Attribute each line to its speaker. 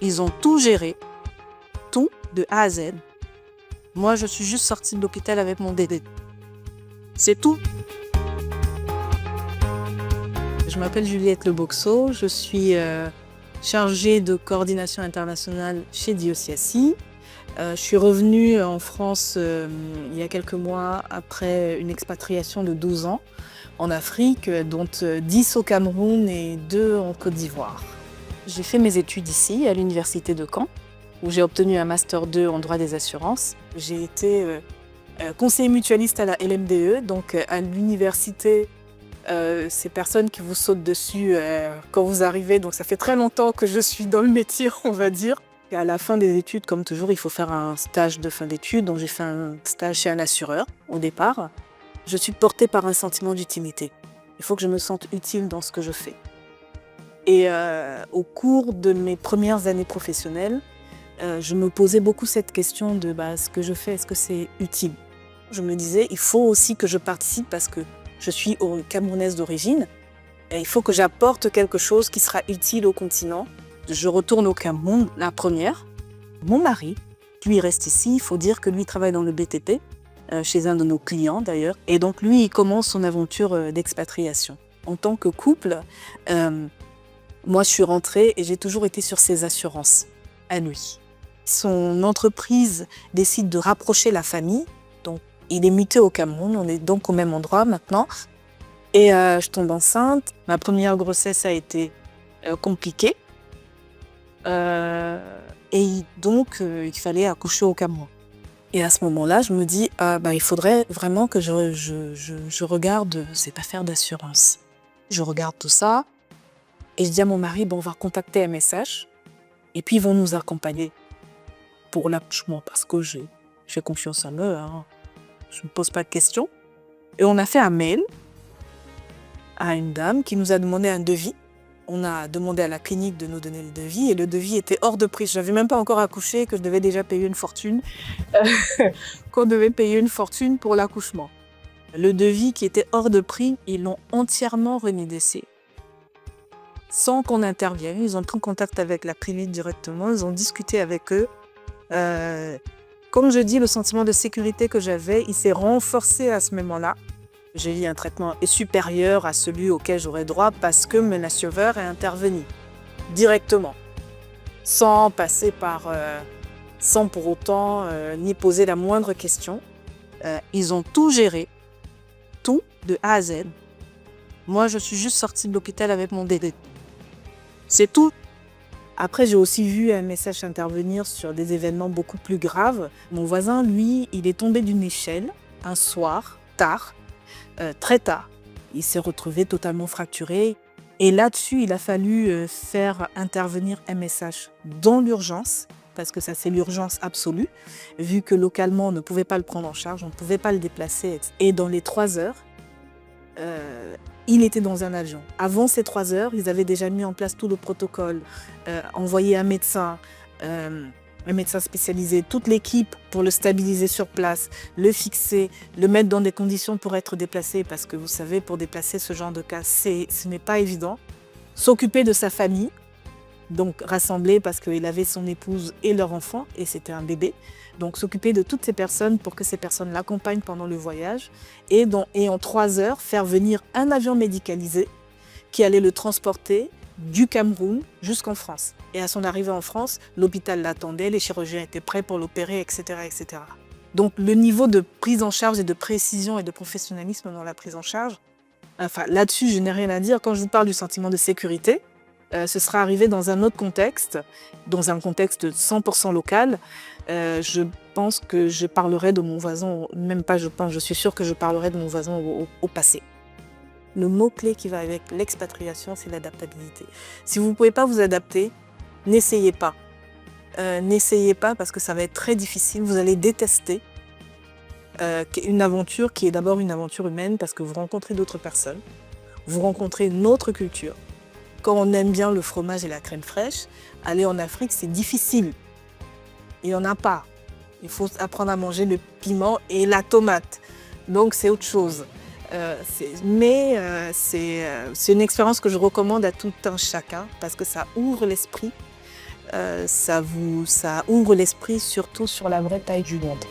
Speaker 1: Ils ont tout géré, tout de A à Z. Moi, je suis juste sortie de l'hôpital avec mon bébé. C'est tout. Je m'appelle Juliette Leboxo, je suis chargée de coordination internationale chez Diosiasi. Je suis revenue en France il y a quelques mois après une expatriation de 12 ans en Afrique, dont 10 au Cameroun et 2 en Côte d'Ivoire. J'ai fait mes études ici, à l'université de Caen, où j'ai obtenu un Master 2 en droit des assurances. J'ai été conseiller mutualiste à la LMDE, donc à l'université, ces personnes qui vous sautent dessus quand vous arrivez. Donc ça fait très longtemps que je suis dans le métier, on va dire. Et à la fin des études, comme toujours, il faut faire un stage de fin d'études. Donc j'ai fait un stage chez un assureur au départ. Je suis portée par un sentiment d'utilité. Il faut que je me sente utile dans ce que je fais. Et au cours de mes premières années professionnelles, je me posais beaucoup cette question de ce que je fais, est-ce que c'est utile? Je me disais, il faut aussi que je participe parce que je suis camerounaise d'origine et il faut que j'apporte quelque chose qui sera utile au continent. Je retourne au Cameroun, la première. Mon mari, lui, reste ici. Il faut dire que lui travaille dans le BTP, chez un de nos clients d'ailleurs. Et donc lui, il commence son aventure d'expatriation. En tant que couple, moi, je suis rentrée et j'ai toujours été sur ses assurances, à lui. Son entreprise décide de rapprocher la famille. Donc, il est muté au Cameroun. On est donc au même endroit maintenant. Et je tombe enceinte. Ma première grossesse a été compliquée. Et donc, il fallait accoucher au Cameroun. Et à ce moment-là, je me dis, il faudrait vraiment que je regarde cette affaire d'assurance. Je regarde tout ça. Et je dis à mon mari, on va contacter MSH et puis ils vont nous accompagner pour l'accouchement parce que j'ai confiance en eux. Je ne me pose pas de questions. Et on a fait un mail à une dame qui nous a demandé un devis. On a demandé à la clinique de nous donner le devis et le devis était hors de prix. Je n'avais même pas encore accouché, que je devais déjà payer une fortune, qu'on devait payer une fortune pour l'accouchement. Le devis qui était hors de prix, ils l'ont entièrement renégocié. Sans qu'on intervienne, ils ont pris contact avec la clinique directement, ils ont discuté avec eux. Comme je dis, le sentiment de sécurité que j'avais, il s'est renforcé à ce moment-là. J'ai eu un traitement supérieur à celui auquel j'aurais droit parce que mon assureur est intervenu directement, sans passer par, sans pour autant ni poser la moindre question. Ils ont tout géré, tout de A à Z. Moi, je suis juste sortie de l'hôpital avec mon bébé. C'est tout. Après, j'ai aussi vu un message intervenir sur des événements beaucoup plus graves. Mon voisin, lui, il est tombé d'une échelle un soir, tard, très tard. Il s'est retrouvé totalement fracturé. Et là-dessus, il a fallu faire intervenir MSH dans l'urgence, parce que ça, c'est l'urgence absolue, vu que localement, on ne pouvait pas le prendre en charge, on ne pouvait pas le déplacer. Et dans les 3 heures, il était dans un avion. Avant ces 3 heures, ils avaient déjà mis en place tout le protocole, envoyé un médecin spécialisé, toute l'équipe pour le stabiliser sur place, le fixer, le mettre dans des conditions pour être déplacé, parce que vous savez, pour déplacer ce genre de cas, ce n'est pas évident. S'occuper de sa famille, donc rassembler parce qu'il avait son épouse et leur enfant, et c'était un bébé. Donc s'occuper de toutes ces personnes pour que ces personnes l'accompagnent pendant le voyage. Et en 3 heures, faire venir un avion médicalisé qui allait le transporter du Cameroun jusqu'en France. Et à son arrivée en France, l'hôpital l'attendait, les chirurgiens étaient prêts pour l'opérer, etc., etc. Donc le niveau de prise en charge et de précision et de professionnalisme dans la prise en charge, là-dessus, je n'ai rien à dire. Quand je vous parle du sentiment de sécurité, ce sera arrivé dans un autre contexte, dans un contexte 100% local. Je pense que je parlerai de mon voisin, même pas je pense, je suis sûre que je parlerai de mon voisin au passé. Le mot-clé qui va avec l'expatriation, c'est l'adaptabilité. Si vous ne pouvez pas vous adapter, n'essayez pas. N'essayez pas parce que ça va être très difficile, vous allez détester une aventure qui est d'abord une aventure humaine parce que vous rencontrez d'autres personnes, vous rencontrez une autre culture. Quand on aime bien le fromage et la crème fraîche, aller en Afrique, c'est difficile. Il n'y en a pas. Il faut apprendre à manger le piment et la tomate. Donc, c'est autre chose. C'est une expérience que je recommande à tout un chacun parce que ça ouvre l'esprit. ça ouvre l'esprit surtout sur la vraie taille du monde.